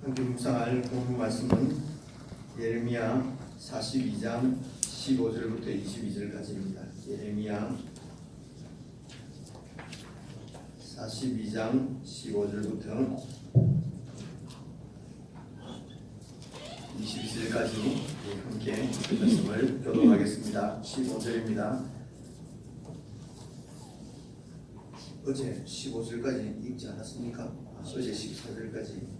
함께 묵상할 본문 말씀은 예레미야 42장 15절부터 22절까지입니다. 예레미야 42장 15절부터 22절까지 함께 말씀을 교독하겠습니다. 15절입니다. 어제 15절까지 읽지 않았습니까? 어제 14절까지.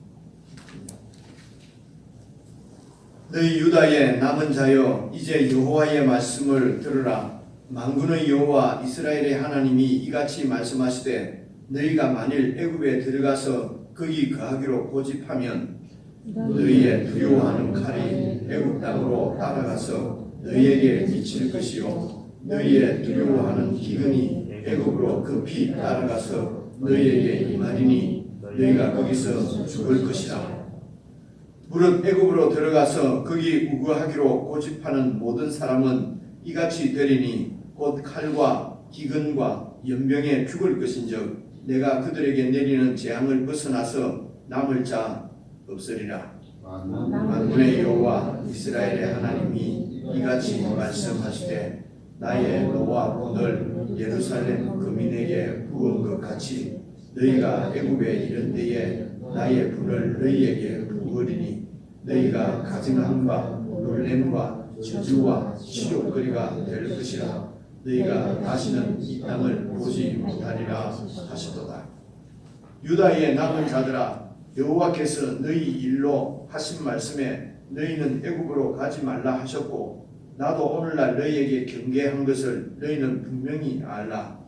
너희 유다의 남은 자여, 이제 여호와의 말씀을 들으라. 만군의 여호와 이스라엘의 하나님이 이같이 말씀하시되, 너희가 만일 애굽에 들어가서 거기 거하기로 고집하면 너희의 두려워하는 칼이 애굽 땅으로 따라가서 너희에게 미칠 것이요, 너희의 두려워하는 기근이 애굽으로 급히 따라가서 너희에게 임하리니 너희가 거기서 죽을 것이라. 무릇 애굽으로 들어가서 거기 우거하기로 고집하는 모든 사람은 이같이 되리니 곧 칼과 기근과 연병에 죽을 것인즉 내가 그들에게 내리는 재앙을 벗어나서 남을 자 없으리라. 만군의 여호와 이스라엘의 하나님이 이같이 말씀하시되, 나의 노와 분을 예루살렘 거민에게 부은 것 같이 너희가 애굽에 이른 때에 나의 분을 너희에게 부으리니 너희가 가증함과 놀램과 저주와 치욕거리가 될 것이라. 너희가 다시는 이 땅을 보지 못하리라 하시도다. 유다의 남은 자들아, 여호와께서 너희 일로 하신 말씀에 너희는 애굽으로 가지 말라 하셨고, 나도 오늘날 너희에게 경계한 것을 너희는 분명히 알라.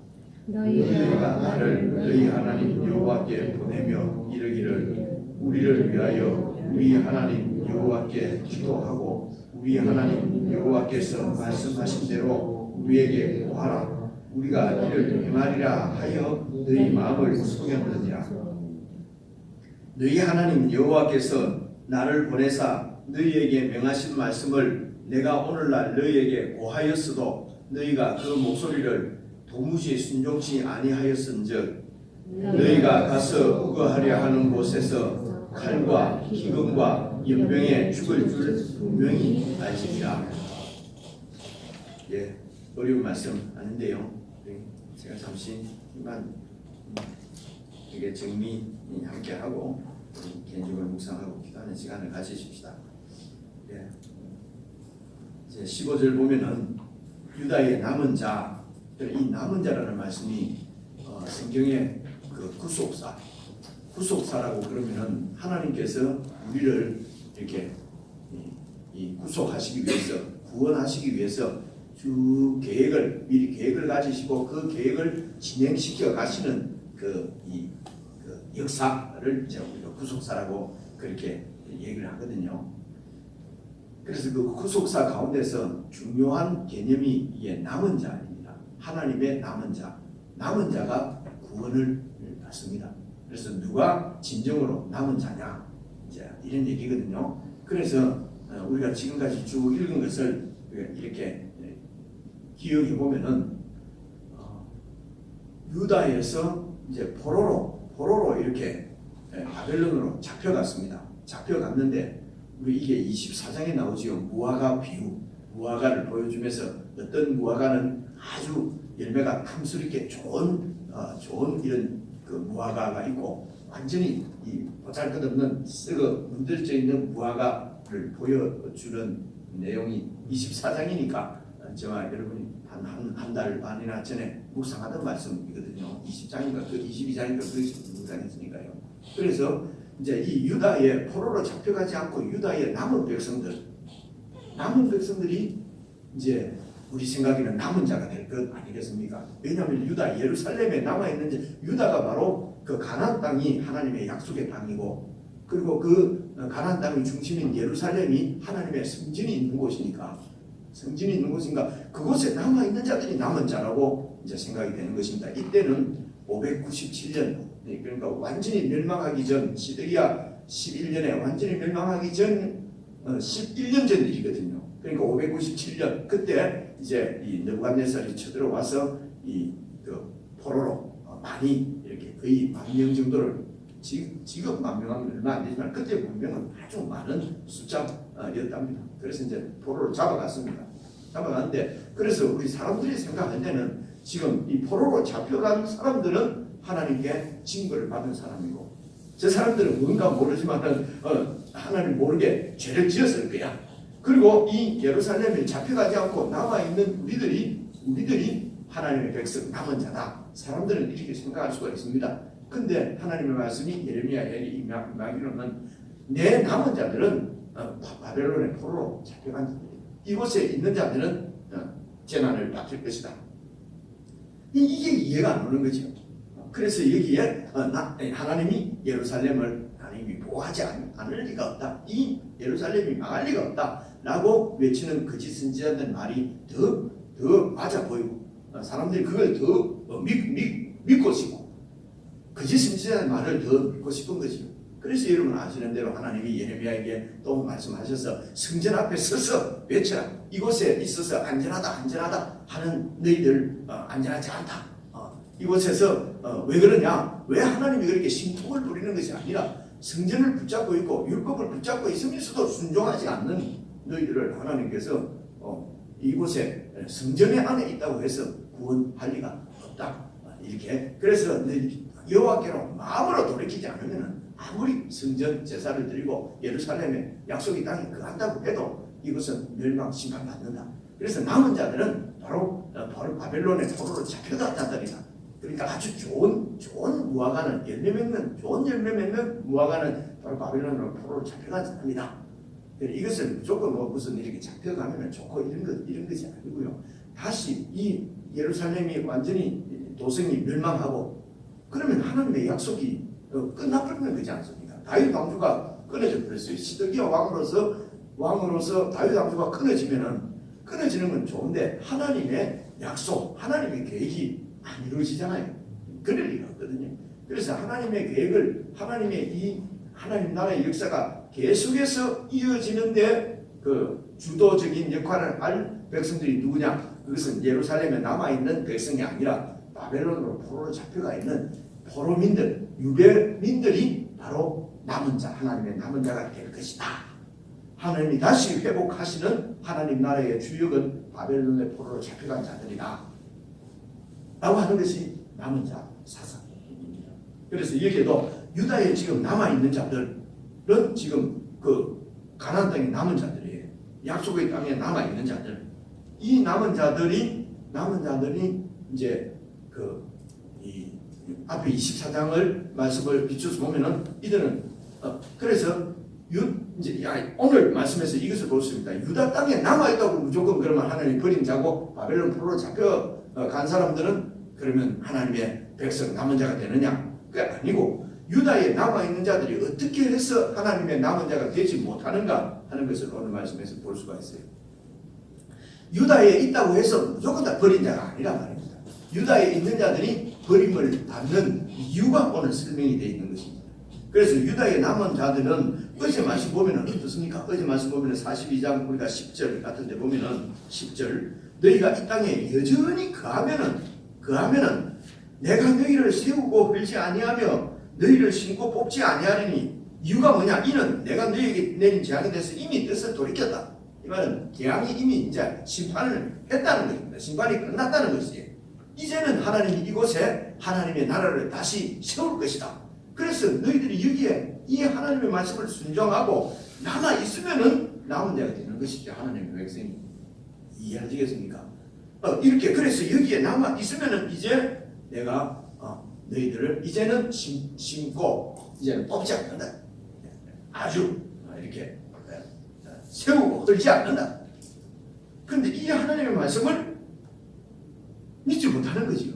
너희가 나를 너희 하나님 여호와께 보내며 이르기를, 우리를 위하여 우리 하나님 여호와께 기도하고 우리 하나님 여호와께서 말씀하신 대로 우리에게 구하라. 우리가 이를 행하리라 하여 너희 마음을 속였느니라. 너희 하나님 여호와께서 나를 보내사 너희에게 명하신 말씀을 내가 오늘날 너희에게 고하였어도 너희가 그 목소리를 도무지 순종치 아니하였은즉 너희가 가서 우거하려 하는 곳에서 칼과 기근과 연병에 죽을 줄 분명히 알지니라. 예, 어려운 말씀 아닌데요. 제가 잠시만 이게 정리 함께 하고 개인적으로 묵상하고 기도하는 시간을 가지십시다. 예, 이제 15절 보면은 유다의 남은 자, 이 남은 자라는 말씀이 성경의 그 구속사라고 그러면은 하나님께서 우리를 이렇게 이 구속하시기 위해서, 구원하시기 위해서 쭉 미리 계획을 가지시고 그 계획을 진행시켜 가시는 그 역사를 이제 우리가 구속사라고 그렇게 얘기를 하거든요. 그래서 그 구속사 가운데서 중요한 개념이 이게 남은 자입니다. 하나님의 남은 자, 남은 자가 구원을 받습니다. 그래서 누가 진정으로 남은 자냐, 이제 이런 얘기거든요. 그래서 우리가 지금까지 쭉 읽은 것을 이렇게 기억해 보면은 유다에서 이제 포로로 이렇게 바벨론으로 잡혀갔습니다. 잡혀갔는데 우리 이게 24장에 나오지요. 무화과 비유, 무화과를 보여주면서 어떤 무화과는 아주 열매가 탐스럽게 좋은 이런 그 무화과가 있고, 완전히 이 보잘것없는 썩어 문드러져 있는 무화과를 보여주는 내용이 24장이니까 저와 여러분이 한 달 반이나 전에 묵상하던 말씀이거든요. 20장인가 그 22장인가 그 묵상했으니까요. 그래서 이제 이 유다의 포로로 잡혀가지 않고 유다의 남은 백성들이 이제 우리 생각에는 남은 자가 될 것 아니겠습니까? 왜냐하면 유다 예루살렘에 남아있는 유다가 바로 그 가나안 땅이 하나님의 약속의 땅이고, 그리고 그 가나안 땅의 중심인 예루살렘이 하나님의 성전이 있는 곳이니까, 그곳에 남아있는 자들이 남은 자라고 이제 생각이 되는 것입니다. 이때는 597년, 그러니까 완전히 멸망하기 전, 시드기야 11년에 완전히 멸망하기 전 11년 전 일이거든요. 그러니까 597년, 그때 이제 이 느부갓네살이 쳐들어와서 이 그 포로로 많이 이렇게 거의 10,000명 정도를 지금 만 명은 얼마 안 되지만 그때 문명은 아주 많은 숫자였답니다. 그래서 이제 포로로 잡아갔습니다. 잡아갔는데 그래서 우리 사람들이 생각할 때는 지금 이 포로로 잡혀간 사람들은 하나님께 징벌을 받은 사람이고 저 사람들은 뭔가 모르지만은 하나님 모르게 죄를 지었을 거야. 그리고 이 예루살렘에 잡혀가지 않고 남아있는 우리들이 하나님의 백성 남은 자다. 사람들은 이렇게 생각할 수가 있습니다. 근데 하나님의 말씀이 예레미야에 임하기로는 내 남은 자들은 바벨론의 포로로 잡혀간 자들, 이곳에 있는 자들은 재난을 받을 것이다. 이게 이해가 안 오는 거죠. 그래서 여기에 하나님이 예루살렘을 하나님이 보호하지 않을 리가 없다. 이 예루살렘이 망할 리가 없다. 라고 외치는 거짓 선지자들 말이 더 맞아 보이고 사람들이 그걸 더 믿고 싶고 거짓 선지자의 말을 더 믿고 싶은 거죠. 그래서 여러분 아시는 대로 하나님이 예레미야에게 또 말씀하셔서 성전 앞에 서서 외쳐라. 이곳에 있어서 안전하다 하는 너희들 안전하지 않다. 이곳에서 왜 그러냐? 왜 하나님이 그렇게 심통을 부리는 것이 아니라 성전을 붙잡고 있고 율법을 붙잡고 있으면서도 순종하지 않는 너희들을 하나님께서 이곳에 성전 안에 있다고 해서 구원할 리가 없다. 이렇게 그래서 여호와께로 마음으로 돌이키지 않으면 아무리 성전 제사를 드리고 예루살렘에 약속의 땅에 거한다고 해도 이것은 멸망 심판받는다. 그래서 남은 자들은 바로 바벨론의 포로로 잡혀간 자들이다. 그러니까 아주 좋은 무화과는 좋은 열매 맺는 무화과는 바로 바벨론으로 포로로 잡혀간 사람이다. 이것은 무조건 무슨 이렇게 잡혀가면 좋고 이런 것이 아니고요. 다시 이 예루살렘이 완전히 도성이 멸망하고 그러면 하나님의 약속이 끝나버리는 거지 않습니까? 다윗 왕조가 끊어져 버렸어요. 시드기야 왕으로서 다윗 왕조가 끊어지는 건 좋은데 하나님의 약속, 하나님의 계획이 안 이루어지잖아요. 그럴 리가 없거든요. 그래서 하나님의 계획을 하나님 나라의 역사가 계속해서 이어지는데 그 주도적인 역할을 할 백성들이 누구냐? 그것은 예루살렘에 남아있는 백성이 아니라 바벨론으로 포로로 잡혀가 있는 포로민들, 유대민들이 바로 남은 자, 하나님의 남은 자가 될 것이다. 하나님이 다시 회복하시는 하나님 나라의 주역은 바벨론의 포로로 잡혀간 자들이다. 라고 하는 것이 남은 자 사상입니다. 그래서 여기에도 유다에 지금 남아있는 자들은 지금 그 가나안 땅에 남은 자들이에요. 약속의 땅에 남아있는 자들. 이 남은 자들이 이제 이 앞에 24장을 말씀을 비춰서 보면은 이들은 그래서 이제 오늘 말씀에서 이것을 볼 수 있습니다. 유다 땅에 남아있다고 무조건 그러면 하나님 버린 자고 바벨론 포로로 잡혀간 사람들은 그러면 하나님의 백성 남은 자가 되느냐? 그게 아니고 유다에 남아있는 자들이 어떻게 해서 하나님의 남은 자가 되지 못하는가 하는 것을 오늘 말씀에서 볼 수가 있어요. 유다에 있다고 해서 무조건 다 버린 자가 아니란 말입니다. 유다에 있는 자들이 버림을 받는 이유가 오늘 설명이 되어 있는 것입니다. 그래서 유다에 남은 자들은 어제 말씀 보면 어떻습니까? 어제 말씀 보면 42장 우리가 10절 같은 데 보면 10절 너희가 이 땅에 여전히 거하면은 내가 너희를 세우고 흘지 아니하며 너희를 심고 뽑지 아니하리니 이유가 뭐냐? 이는 내가 너희에게 내린 재앙에 대해서 이미 뜻을 돌이켰다. 이 말은 재앙이 이미 이제 심판을 했다는 것입니다. 심판이 끝났다는 것이에요. 이제는 하나님이 이곳에 하나님의 나라를 다시 세울 것이다. 그래서 너희들이 여기에 이 하나님의 말씀을 순종하고 남아있으면은 남은 자가 되는 것이죠. 하나님의 백성이. 이해하시겠습니까? 이렇게 그래서 여기에 남아있으면은 이제 내가 너희들을 이제는 심고 이제는 뽑지 않는다. 아주 이렇게 세우고 떨지 않는다. 그런데 이 하나님의 말씀을 믿지 못하는 거지요.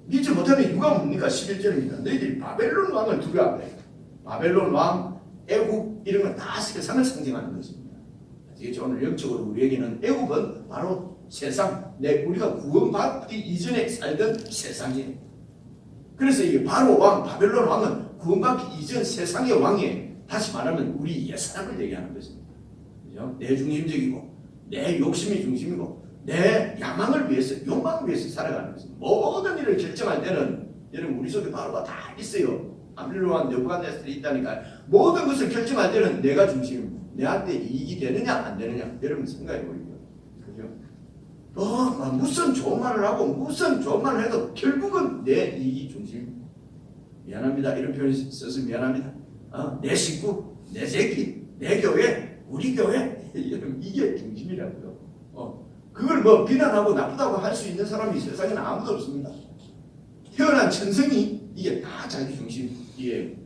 믿지 못하는 이유가 뭡니까? 11절입니다. 너희들이 바벨론 왕을 두려워해. 바벨론 왕, 애국 이런 건 다 세상을 상징하는 것입니다. 아시겠죠? 오늘 영적으로 우리에게는 애국은 바로 세상, 우리가 구원받기 이전에 살던 세상이에요. 그래서 이 바로 왕, 바벨론 왕은 구원받기 이전 세상의 왕이에요. 다시 말하면 우리 옛사람을 얘기하는 것입니다. 그죠? 내 중심적이고 내 욕심이 중심이고 내 야망을 위해서, 욕망을 위해서 살아가는 것입니다. 모든 일을 결정할 때는 여러분 우리 속에 바로가 다 있어요. 바빌론 느부갓네살이 있다니까. 모든 것을 결정할 때는 내가 중심. 내한테 이익이 되느냐 안 되느냐 여러분 생각해 보이죠. 그죠? 무슨 좋은 말을 하고 무슨 좋은 말을 해도 결국은 내 이익이 중심. 미안합니다. 이런 표현 써서 미안합니다. 내 식구, 내 새끼, 내 교회, 우리 교회 이게 중심이라고요. 그걸 뭐 비난하고 나쁘다고 할 수 있는 사람이 세상에는 아무도 없습니다. 태어난 천성이 이게 다 자기 중심이에요.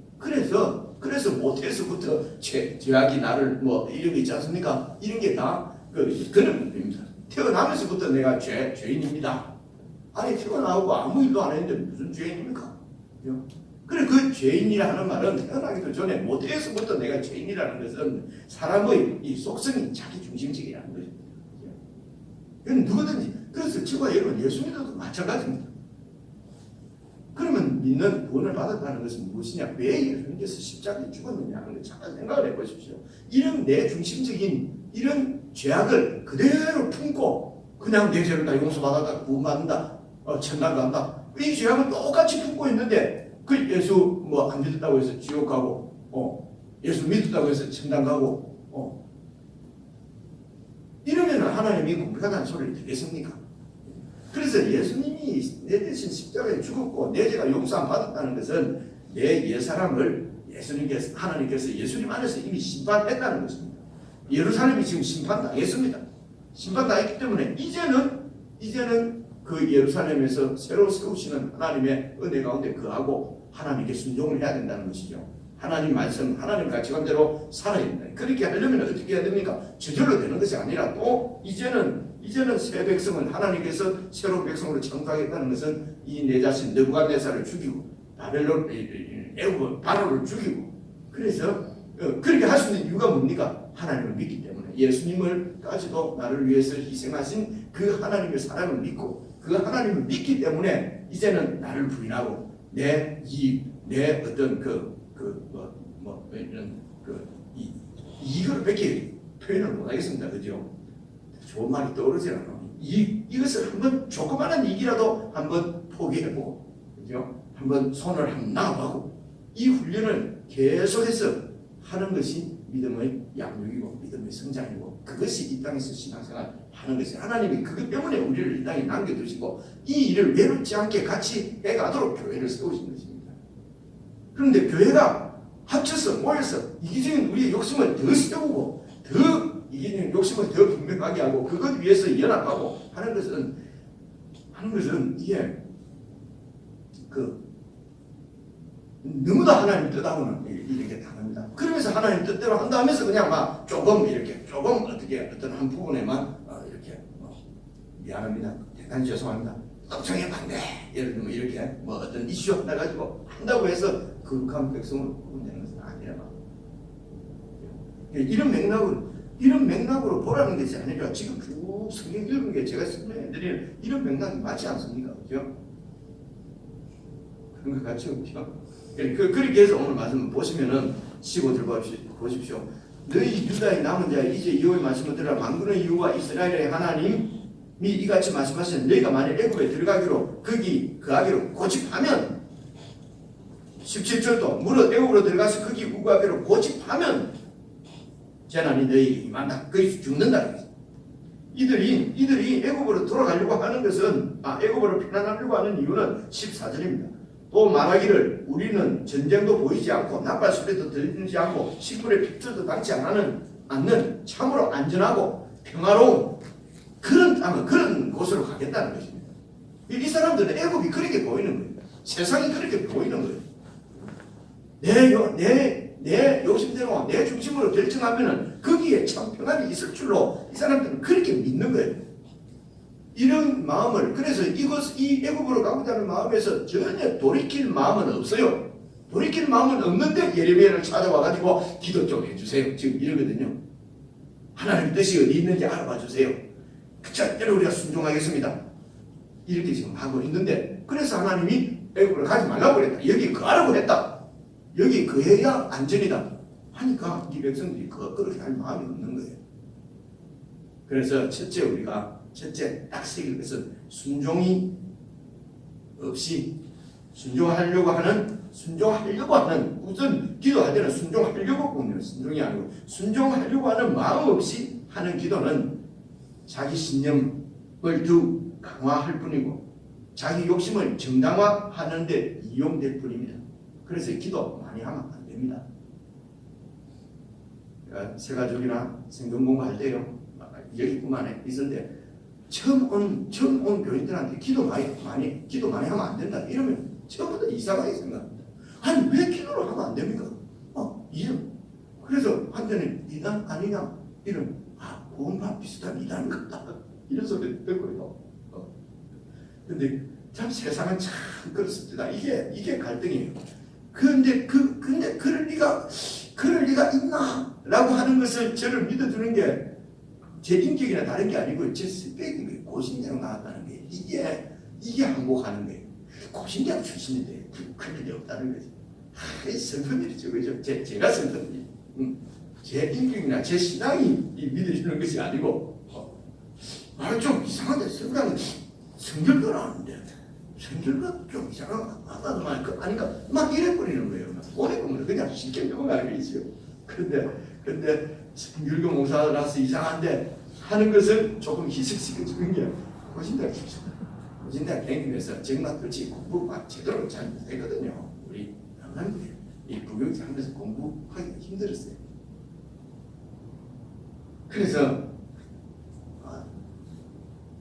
그래서 모태에서부터 죄악이 나를 뭐 이런 게 있지 않습니까? 이런 게 다 그런 문제입니다. 태어나면서부터 내가 죄인입니다. 아니 태어나고 아무 일도 안 했는데 무슨 죄인입니까? 그래 그 죄인이라 하는 말은 태어나기도 전에 모태에서부터 내가 죄인이라는 것은 사람의 이 속성이 자기 중심적이라는 것입니다. 이건 누구든지 그래서 저와 여러분 예수 믿어도 마찬가지입니다. 그러면 믿는 구원을 받았다는 것은 무엇이냐? 왜 예수님께서 십자가에 죽었느냐 하는 걸 잠깐 생각을 해보십시오. 이런 내 중심적인 이런 죄악을 그대로 품고 그냥 내 죄를 다 용서받았다 구원받는다 천당 간다 이 죄악을 똑같이 품고 있는데 그 예수 뭐 안 믿었다고 해서 지옥 가고 예수 믿었다고 해서 천당 가고 이러면 하나님이 공평하다는 소리를 듣겠습니까? 그래서 예수님이 내 대신 십자가에 죽었고 내 죄가 용서함 받았다는 것은 내 옛사람을 하나님께서 예수님 안에서 이미 심판했다는 것입니다. 예루살렘이 지금 심판당했습니다. 심판당했기 때문에 이제는 그 예루살렘에서 새로 세우시는 하나님의 은혜 가운데 거하고 하나님께 순종을 해야 된다는 것이죠. 하나님 말씀, 하나님 가치관대로 살아야 된다. 그렇게 하려면 어떻게 해야 됩니까? 저절로 되는 것이 아니라 또 이제는 새 백성을 하나님께서 새로운 백성으로 창조하겠다는 것은 이 내 자신 느부갓네살을 죽이고 바벨론 애굽 바로를 죽이고 그래서 그렇게 할 수 있는 이유가 뭡니까? 하나님을 믿기 때문에 예수님을까지도 나를 위해서 희생하신 그 하나님의 사랑을 믿고 그 하나님을 믿기 때문에 이제는 나를 부인하고 내 어떤 이거밖에 표현을 못하겠습니다. 그죠? 좋은 말이 떠오르지 않아요. 이것을 한번 조그마한 이익이라도 한번 포기해보고, 그죠? 한번 손을 한번 놔보고, 이 훈련을 계속해서 하는 것이 믿음의 양육이고, 믿음의 성장이고, 그것이 이 땅에서 신앙생활 하는 것이 하나님이 그것 때문에 우리를 이 땅에 남겨두시고, 이 일을 외롭지 않게 같이 해가도록 교회를 세우신 것입니다. 그런데 교회가 합쳐서 모여서 이기적인 우리의 욕심을 더 세우고, 이기적인 욕심을 더 분명하게 하고 그것 위해서 연합하고 하는 것은 이게 너무도 하나님 뜻하고는 이렇게 다릅니다. 그러면서 하나님 뜻대로 한다 하면서 그냥 막 조금 어떤 한 부분에만 이렇게 미안합니다. 대단히 죄송합니다. 독청에 반대 예를 들면 이렇게 어떤 이슈 하나 가지고 한다고 해서 거룩한 백성을 구분되는 것은 아니라 이런 맥락으로 보라는 것이 아니라 지금 쭉 성경 읽은 게 제가 설명해드리는 이런 맥락이 맞지 않습니까? 그죠? 그런 것 같죠? 그죠? 그렇게 해서 오늘 말씀 보시면은 15절 보십시오. 너희 유다의 남은 자 이제 여호와의 말씀을 들으라. 만군의 여호와 이스라엘의 하나님이 이같이 말씀하신 너희가 만일 애굽에 들어가기로 거하기로 고집하면 17절도 무릇 애굽으로 들어가서 거기 우거하기로 고집하면 재난이 너희에게 임한다. 거기서 죽는다. 이들이 애굽으로 돌아가려고 하는 것은 애굽으로 피난하려고 하는 이유는 14절입니다. 또 말하기를 우리는 전쟁도 보이지 않고 나팔 소리도 들리지 않고 식물의 핏줄도 닿지 않는 참으로 안전하고 평화로운 그런 땅, 그런 곳으로 가겠다는 것입니다. 이 사람들은 애굽이 그렇게 보이는 거예요. 세상이 그렇게 보이는 거예요. 내 욕심대로 내 중심으로 결정하면은 거기에 참 평안이 있을 줄로 이 사람들은 그렇게 믿는 거예요. 이런 마음을 그래서 이 애굽으로 가고자 하는 마음에서 전혀 돌이킬 마음은 없어요. 돌이킬 마음은 없는데 예레미야를 찾아와가지고 기도 좀 해주세요. 지금 이러거든요. 하나님 뜻이 어디 있는지 알아봐 주세요. 절대로 우리가 순종하겠습니다. 이렇게 지금 하고 있는데 그래서 하나님이 애굽으로 가지 말라고 그랬다. 여기 거하라고 했다. 여기 거해야 안전이다 하니까 이 백성들이 그렇게 할 마음이 없는 거예요. 그래서 첫째 딱 새길 것은 순종이 없이 순종하려고 하는 순종하려고 하는, 우선 기도할 때는 순종하려고 보면 순종이 아니고 순종하려고 하는 마음 없이 하는 기도는 자기 신념을 더 강화할 뿐이고 자기 욕심을 정당화하는 데 이용될 뿐입니다. 그래서 기도 많이 하면 안 됩니다. 새가족이나 성경 공부할 때요, 여기뿐만 있었는데 처음 온 교인들한테 기도 많이 하면 안 된다 이러면 처음부터 이상하게 생각합니다. 아니 왜 기도를 하면 안 됩니까? 그래서 한때는 이단 아니냐 이런 구원과 비슷한 이단 같다 이런 소리 듣고요. 근데 참 세상은 참 그렇습니다. 이게 갈등이에요. 근데 그럴 리가 있나라고 하는 것을 저를 믿어주는 게 제 인격이나 다른 게 아니고 제 스펙인 거예요. 고신대로 나왔다는 게 이게 항복하는 거예요. 고신대학 출신인데 그럴 일이 없다는 거죠. 성품이죠, 그죠? 제가 성품이 제 인격이나 제 신앙이 믿어주는 것이 아니고 좀 이상한데 성결도 나왔는데 성결도 좀 이상하다만 아니까 막 이래버리는 거예요. 오래보면 그냥 쉽게 넘어가는 게 있어요. 근데 성결교 목사라서 이상한데 하는 것을 조금 희석시켜주는 게 고신대학 출신. 고신대학 다니면서 정말 그렇지 공부 제대로 잘 못했거든요. 우리 남남들 이 부교육 하면서 공부하기가 힘들었어요. 그래서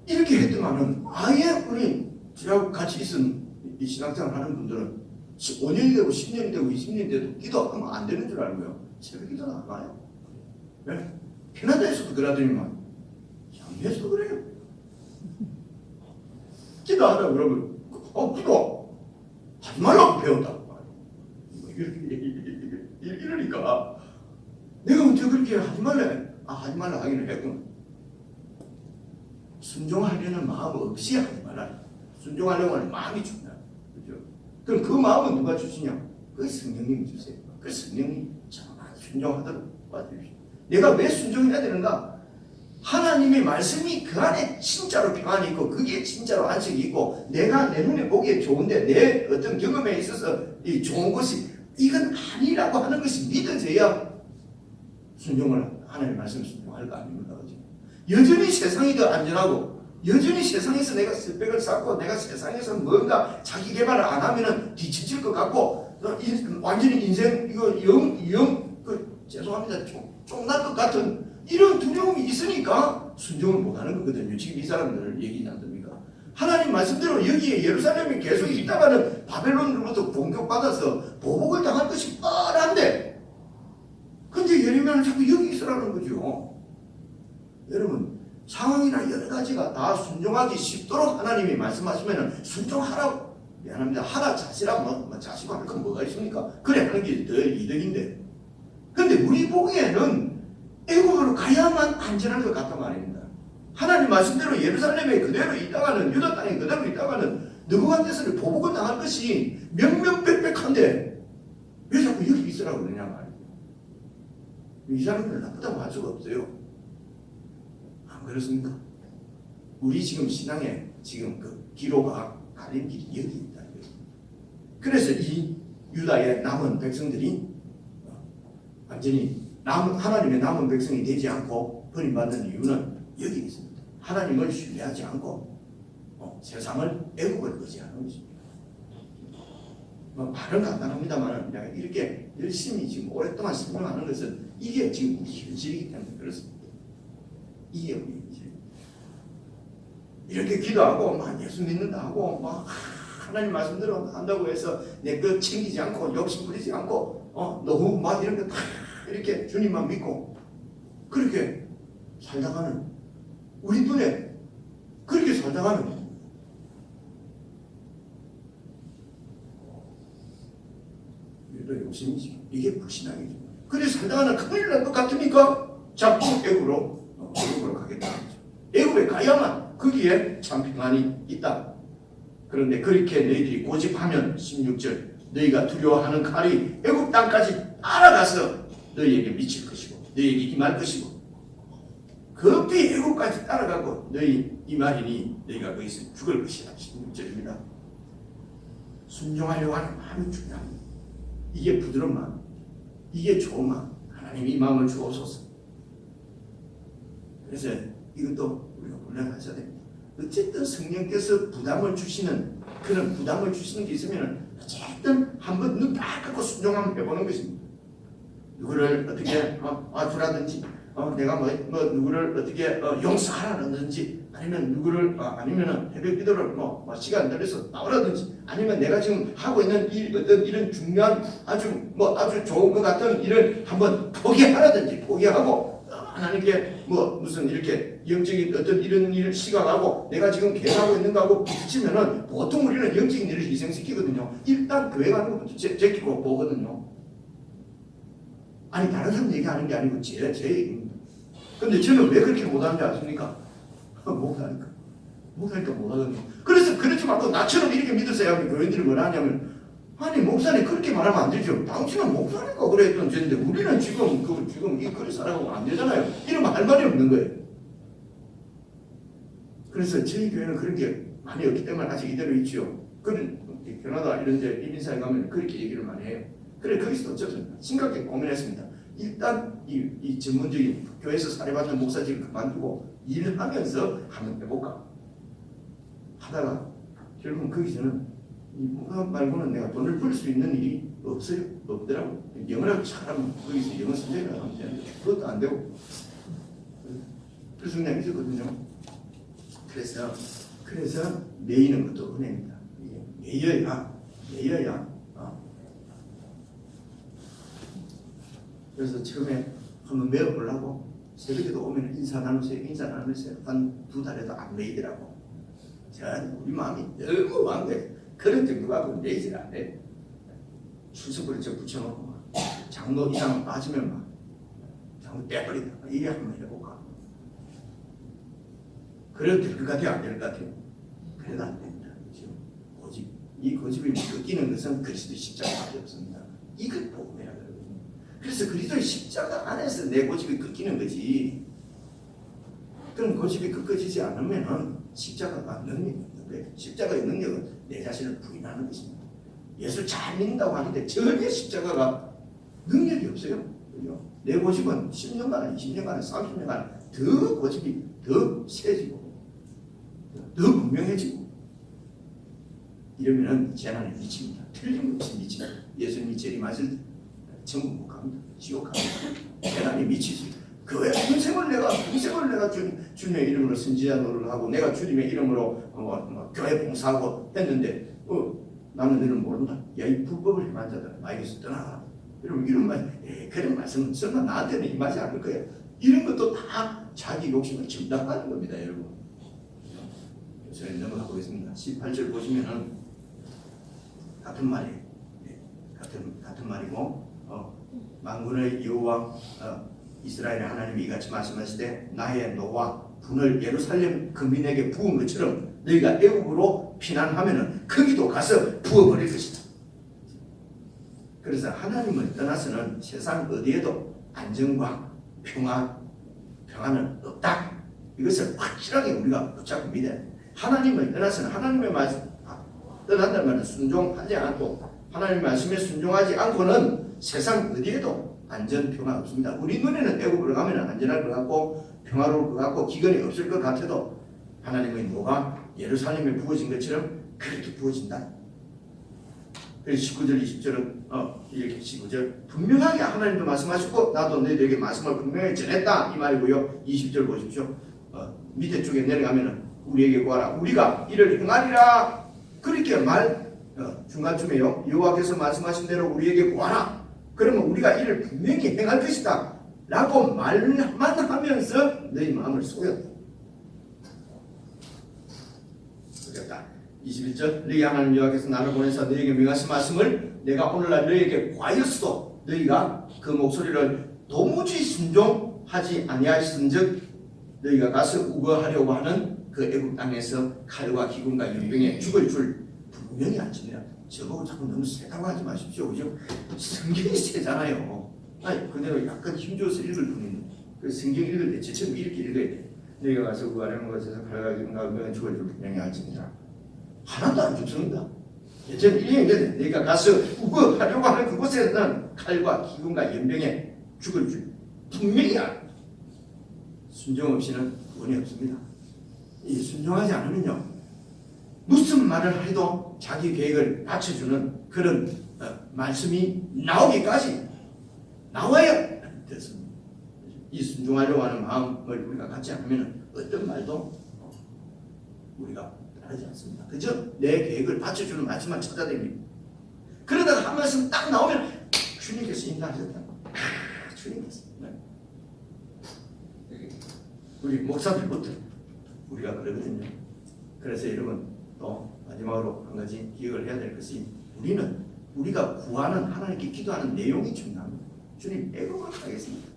이렇게 했더만은 아예 우리 저하고 같이 있은 이 신앙생활 하는 분들은 5년이 되고 10년이 되고 20년이 돼도 기도하면 안 되는 줄 알고요. 새벽 기도는 안 와요. 네? 캐나다에서도 그러더니만 양에서도 그래요. 기도하다 그러면 기도 하지 말라고 배웠다. 이러니까 내가 언제 그렇게 하지 말래? 하지 말라 하기는 했구나. 순종하려는 마음 없이 하지 말라. 순종하려고 하는 마음이 중요하다. 그죠? 그럼 그 마음은 누가 주시냐? 그 성령님이 주세요. 그 성령이 정말 순종하도록 도와주십시오. 내가 왜 순종해야 되는가? 하나님의 말씀이 그 안에 진짜로 평안이 있고 그게 진짜로 안식이 있고 내가 내 눈에 보기에 좋은데 내 어떤 경험에 있어서 이 좋은 것이 이건 아니라고 하는 것이 믿어져야 순종을 하나님의 말씀을 순종할 거 아닙니까? 그죠? 여전히 세상이 더 안전하고 여전히 세상에서 내가 스펙을 쌓고 내가 세상에서 뭔가 자기 개발을 안 하면은 뒤처질 것 같고 완전히 인생 죄송합니다. 쫑날 것 같은 이런 두려움이 있으니까 순종을 못하는 거거든요. 지금 이 사람들 얘기 안 됩니까? 하나님 말씀대로 여기에 예루살렘에 계속 있다가는 바벨론으로부터 공격받아서 보복을 당할 것이 뻔한데 근데 예레미야는 자꾸 여기 있으라는 거죠. 여러분 상황이나 여러 가지가 다 순종하기 쉽도록 하나님이 말씀하시면 순종하라고 미안합니다. 하라 자시라고 자시고 할 건 뭐가 있습니까? 그래 하는 게 더 이득인데 근데 우리 보기에는 애국으로 가야만 안전할 것 같단 말입니다. 하나님 말씀대로 예루살렘에 그대로 있다가는 유다 땅에 그대로 있다가는 느부갓네살이 보복을 당할 것이 명명백백한데 왜 자꾸 여기 있으라고 그러냐 말이에요. 이 사람들은 나쁘다고 할 수가 없어요. 안 그렇습니까? 우리 지금 신앙에 지금 그 기로가 가는 길이 여기 있다. 그래서 이 유다의 남은 백성들이 완전히 하나님의 남은 백성이 되지 않고 버림받는 이유는 여기 있습니다. 하나님을 신뢰하지 않고 세상을 애국을 의지하는 것입니다. 말은 간단합니다만 내가 이렇게 열심히 지금 오랫동안 설명하는 것은 이게 지금 우리 현실이기 때문에 그렇습니다. 이게 우리 현실. 이렇게 기도하고 막 예수 믿는다 하고 막 하나님 말씀대로 한다고 해서 내 것 챙기지 않고 욕심 부리지 않고 너무 막 이런 거 다 이렇게 주님만 믿고 그렇게 살다가는 우리 눈에 그렇게 살다가는 이게 욕심이지. 이게 불신앙이죠. 그래서 살다가는 큰일 날 것 같으니까 자꾸 애국으로 가겠다. 애국에 가야만 거기에 참 평안이 있다. 그런데 그렇게 너희들이 고집하면 16절 너희가 두려워하는 칼이 애국 땅까지 따라가서 너희에게 미칠 것이고 너희에게 임할 것이고 급히 애국까지 따라가고 너희 임하리니 너희가 거기서 죽을 것이다. 16절입니다. 순종하려고 하는 마음이 중요합니다. 이게 부드러운 마음, 이게 좋은 마음, 하나님 이 마음을 주옵소서. 그래서 이것도 우리가 훈련하셔야 됩니다. 어쨌든 성령께서 부담을 주시는 그런 부담을 주시는 게 있으면 어쨌든 한번 눈 딱 감고 순종 한번 해보는 것입니다. 누구를 어떻게 주라든지 내가 누구를 어떻게 용서하라든지 아니면 누구를 아니면은 새벽 기도를 시간 들여서 나오라든지 아니면 내가 지금 하고 있는 어떤 이런 중요한 아주 좋은 것 같은 일을 한번 포기하라든지 포기하고 하나님께 무슨 이렇게 영적인 어떤 이런 일을 시각하고 내가 지금 계획하고 있는 거하고 부딪히면은 보통 우리는 영적인 일을 희생시키거든요. 일단 교회 가는 것부터 제끼고 보거든요. 아니 다른 사람 얘기하는 게 아니고 제 얘기입니다. 근데 저는 왜 그렇게 못하는지 아십니까? 못하니까 못하거든요. 그래서 그러지 말고 나처럼 이렇게 믿으세요. 교인들이 뭐라 하냐면 아니 목사님 그렇게 말하면 안 되죠. 당신은 목사니까 그래 했던 죄인데 우리는 지금 이 그리 살아가고 안 되잖아요. 이러면 할 말이 없는 거예요. 그래서 저희 교회는 그런 게 많이 없기 때문에 아직 이대로 있죠. 그런 캐나다 이런 데 이민사에 가면 그렇게 얘기를 많이 해요. 그래 거기서 어쩌면 심각하게 고민했습니다. 일단 이 전문적인 교회에서 사례받는 목사직을 그만두고 일하면서 한번 해볼까 하다가 결국은 거기서는 이 목사 말고는 내가 돈을 벌 수 있는 일이 없더라고. 영어라도 잘하면 거기서 영어 선생님을 하면 되는데 그것도 안 되고 그래서 그냥 있었거든요. 그래서 매이는 것도 은혜입니다. 매여야 그래서 처음에 한번 매어보려고 새벽에도 오면 인사 나누세요 한 2달에도 안 매이더라고. 우리 마음이 너무 완벽해. 그런 정도가 매이질 않네. 출석을 붙여놓고 장로 이상 빠지면 장로 떼버린다. 이래 한번 해볼까. 그래도 될 것 같아요? 안 될 것 같아요? 그래도 안 됩니다. 고집. 이 고집이 꺾이는 것은 그리스도의 십자가밖에 없습니다. 이걸 복음이라 그러거든요. 그래서 그리스도의 십자가 안에서 내 고집이 꺾이는 거지. 그럼 고집이 꺾어지지 않으면 십자가가 능력이 없는 거예요. 십자가의 능력은 내 자신을 부인하는 것입니다. 예수를 잘 믿는다고 하는데 전혀 십자가가 능력이 없어요. 내 고집은 10년간, 20년간, 30년간 더 고집이 더 세지고 더 분명해지고 이러면 재난에 미칩니다. 틀림없이 미칩니다. 예수님이 재림하실 천국 못 갑니다. 지옥 갑니다. 재난이 미치지. 교회 평생을 내가 주님의 이름으로 선지자 노릇을 하고 내가 주님의 이름으로 교회 봉사하고 했는데 나는 너를 모른다. 야, 이 불법을 행한 자들아 나에게서 떠나라. 여러분 이런 그런 말씀은 설마 나한테는 임하지 않을 거예요. 이런 것도 다 자기 욕심을 증당하는 겁니다, 여러분. 저는 넘어가고 있습니다. 18절 보시면은 같은 말이에요. 같은 말이고 만군의 여호와 이스라엘의 하나님이 이같이 말씀하시되 나의 노와 분을 예루살렘 거민에게 부은 것처럼 너희가 애국으로 피난하면은 거기도 가서 부어버릴 것이다. 그래서 하나님을 떠나서는 세상 어디에도 안정과 평화는 없다. 이것을 확실하게 우리가 붙잡고 믿어야 돼. 하나님을 떠나서는 하나님의 말씀 떠난다는 말은 순종하지 않고 하나님의 말씀에 순종하지 않고는 세상 어디에도 안전 평화 없습니다. 우리 눈에는 애국으로 가면 안전할 것 같고 평화로울 것 같고 기근이 없을 것 같아도 하나님의 노가 예루살렘에 부어진 것처럼 그렇게 부어진다. 그래서 19절 20절은 이렇게 19절 분명하게 하나님도 말씀하시고 나도 너희들에게 말씀을 분명히 전했다 이 말이고요. 20절 보십시오. 밑에 쪽에 내려가면은 우리에게 구하라 우리가 이를 행하리라 그렇게 중간쯤에요. 여호와께서 말씀하신 대로 우리에게 구하라. 그러면 우리가 이를 분명히 행할 것이다 라고 말만 하면서 너희 마음을 속였다. 21절 너희 하나님 여호와께서 나를 보내사 너희에게 명하신 말씀을 내가 오늘날 너희에게 구하였어도 너희가 그 목소리를 도무지 순종하지 아니하였은즉 너희가 가서 우거하려고 하는 그 애국 땅에서 칼과 기근과 연병에 죽을 줄 분명히 알지니라. 저보고 자꾸 너무 세다고 하지 마십시오. 그죠? 성경이 세잖아요. 아니 그대로 약간 힘줘서 읽을 뿐인데 그 성경 읽을 때 제처럼 이렇게 읽어야 돼. 너희가 가서 구하려는 것에서 칼과 기근과 연병에 죽을 줄 분명히 알지니라. 하나도 안 죽습니다. 예전 1년 전에 내가 가서 우거하려고 하는 그곳에는 칼과 기근과 연병에 죽을 줄 분명히 알아. 순종 없이는 구원이 없습니다. 이 순종하지 않으면요, 무슨 말을 해도 자기 계획을 받쳐주는 그런 말씀이 나오기까지 나와야 됐습니다. 이 순종하려고 하는 마음을 우리가 갖지 않으면 어떤 말도 우리가 따르지 않습니다. 그저 내 계획을 받쳐주는 말씀만 찾아다닙니다. 그러다가 한 말씀 딱 나오면 주님께서 인도하셨다. 주님께서. 우리 목사들부터 우리가 그러거든요. 그래서 여러분 또 마지막으로 한 가지 기억을 해야 될 것이, 우리가 구하는, 하나님께 기도하는 내용이 중요합니다. 주님, 애국을 하겠습니다.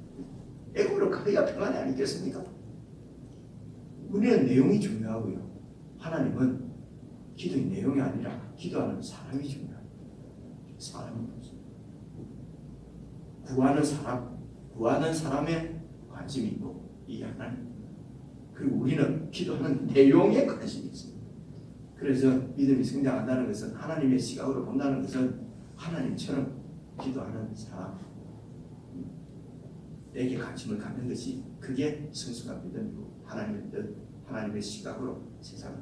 애국으로 가야 평안이 아니겠습니까? 우리는 내용이 중요하고요, 하나님은 기도의 내용이 아니라 기도하는 사람이 중요합니다. 사람이 구하는 사람에 관심이 있고, 이 하나님, 그리고 우리는 기도하는 내용에 관심이 있습니다. 그래서 믿음이 성장한다는 것은, 하나님의 시각으로 본다는 것은, 하나님처럼 기도하는 사람에게 관심을 갖는 것이, 그게 성숙한 믿음이고 하나님의 뜻, 하나님의 시각으로 세상을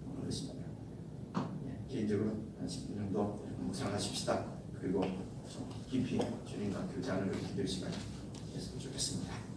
보는 것입니다. 개인적으로 한 10분 정도 묵상하십시다. 그리고 깊이 주님과 교제하는 기도 시간이 됐으면 좋겠습니다.